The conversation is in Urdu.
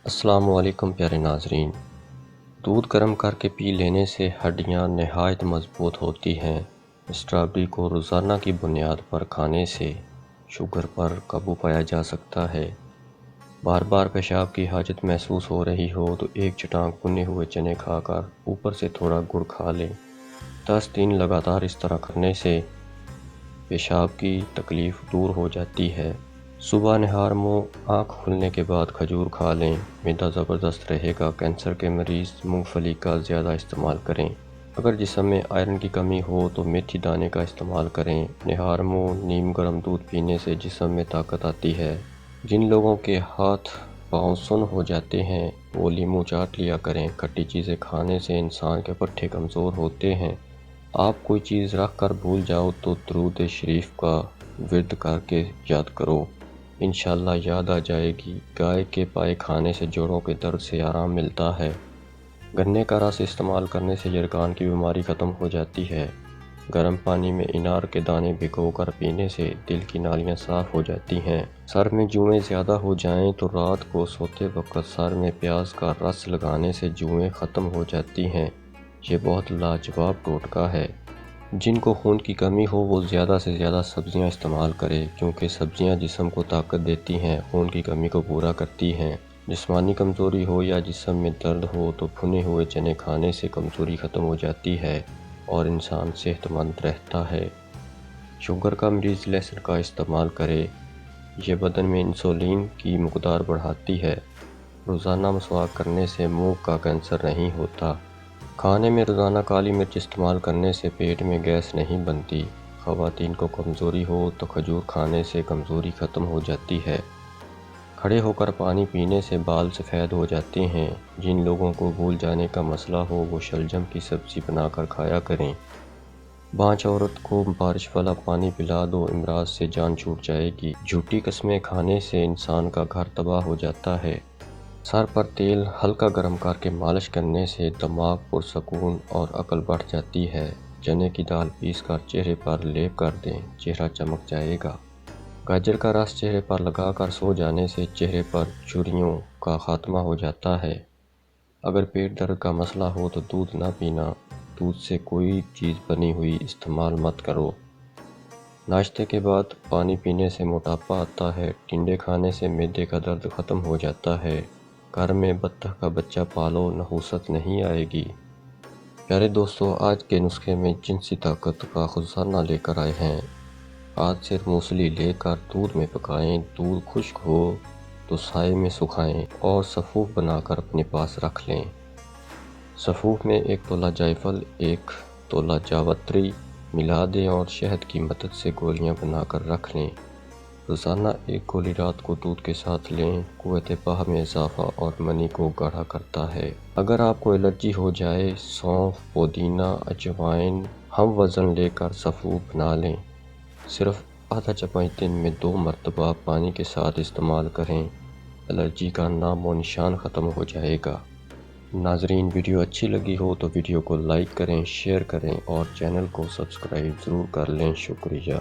السلام علیکم پیارے ناظرین۔ دودھ گرم کر کے پی لینے سے ہڈیاں نہایت مضبوط ہوتی ہیں۔ اسٹرابیری کو روزانہ کی بنیاد پر کھانے سے شوگر پر قابو پایا جا سکتا ہے۔ بار بار پیشاب کی حاجت محسوس ہو رہی ہو تو ایک چٹانک بھنے ہوئے چنے کھا کر اوپر سے تھوڑا گڑ کھا لیں۔ 10 دن لگاتار اس طرح کرنے سے پیشاب کی تکلیف دور ہو جاتی ہے۔ صبح نہار منہ آنکھ کھلنے کے بعد کھجور کھا لیں، معدہ زبردست رہے گا۔ کینسر کے مریض مونگ پھلی کا زیادہ استعمال کریں۔ اگر جسم میں آئرن کی کمی ہو تو میتھی دانے کا استعمال کریں۔ نہار منہ نیم گرم دودھ پینے سے جسم میں طاقت آتی ہے۔ جن لوگوں کے ہاتھ پاؤں سن ہو جاتے ہیں وہ لیموں چاٹ لیا کریں۔ کھٹی چیزیں کھانے سے انسان کے پٹھے کمزور ہوتے ہیں۔ آپ کوئی چیز رکھ کر بھول جاؤ تو درود شریف کا ورد کر کے یاد کرو، انشاءاللہ یاد آ جائے گی۔ گائے کے پائے کھانے سے جوڑوں کے درد سے آرام ملتا ہے۔ گنے کا رس استعمال کرنے سے یرغان کی بیماری ختم ہو جاتی ہے۔ گرم پانی میں انار کے دانے بھگو کر پینے سے دل کی نالیاں صاف ہو جاتی ہیں۔ سر میں جوئیں زیادہ ہو جائیں تو رات کو سوتے وقت سر میں پیاز کا رس لگانے سے جوئیں ختم ہو جاتی ہیں۔ یہ بہت لاجواب ٹوٹکا ہے۔ جن کو خون کی کمی ہو وہ زیادہ سے زیادہ سبزیاں استعمال کرے، کیونکہ سبزیاں جسم کو طاقت دیتی ہیں، خون کی کمی کو پورا کرتی ہیں۔ جسمانی کمزوری ہو یا جسم میں درد ہو تو بھنے ہوئے چنے کھانے سے کمزوری ختم ہو جاتی ہے اور انسان صحت مند رہتا ہے۔ شوگر کا مریض لہسن کا استعمال کرے، یہ بدن میں انسولین کی مقدار بڑھاتی ہے۔ روزانہ مسواک کرنے سے منہ کا کینسر نہیں ہوتا۔ کھانے میں روزانہ کالی مرچ استعمال کرنے سے پیٹ میں گیس نہیں بنتی۔ خواتین کو کمزوری ہو تو کھجور کھانے سے کمزوری ختم ہو جاتی ہے۔ کھڑے ہو کر پانی پینے سے بال سفید ہو جاتے ہیں۔ جن لوگوں کو بھول جانے کا مسئلہ ہو وہ شلجم کی سبزی بنا کر کھایا کریں۔ بانجھ عورت کو بارش والا پانی پلا دو، امراض سے جان چھوٹ جائے گی۔ جھوٹی قسمیں کھانے سے انسان کا گھر تباہ ہو جاتا ہے۔ سر پر تیل ہلکا گرم کر کے مالش کرنے سے دماغ پرسکون اور عقل بڑھ جاتی ہے۔ چنے کی دال پیس کر چہرے پر لیپ کر دیں، چہرہ چمک جائے گا۔ گاجر کا رس چہرے پر لگا کر سو جانے سے چہرے پر جھریوں کا خاتمہ ہو جاتا ہے۔ اگر پیٹ درد کا مسئلہ ہو تو دودھ نہ پینا، دودھ سے کوئی چیز بنی ہوئی استعمال مت کرو۔ ناشتے کے بعد پانی پینے سے موٹاپا آتا ہے۔ ٹنڈے کھانے سے معدے کا درد ختم ہو جاتا ہے۔ گھر میں بطخ کا بچہ پالو، نحوست نہیں آئے گی۔ پیارے دوستو، آج کے نسخے میں جنسی طاقت کا خزانہ لے کر آئے ہیں۔ آج صرف موسلی لے کر دودھ میں پکائیں، دودھ خشک ہو تو سائے میں سکھائیں اور سفوف بنا کر اپنے پاس رکھ لیں۔ سفوف میں 1 تولہ جائفل، 1 تولہ جاوتری ملا دیں اور شہد کی مدد سے گولیاں بنا کر رکھ لیں۔ روزانہ 1 گولی رات کو دودھ کے ساتھ لیں، قوت بہا میں اضافہ اور منی کو گاڑھا کرتا ہے۔ اگر آپ کو الرجی ہو جائے، سونف، پودینہ، اجوائن ہم وزن لے کر سفوف بنا لیں۔ صرف آدھا چمچ دن میں 2 مرتبہ پانی کے ساتھ استعمال کریں، الرجی کا نام و نشان ختم ہو جائے گا۔ ناظرین، ویڈیو اچھی لگی ہو تو ویڈیو کو لائک کریں، شیئر کریں اور چینل کو سبسکرائب ضرور کر لیں۔ شکریہ۔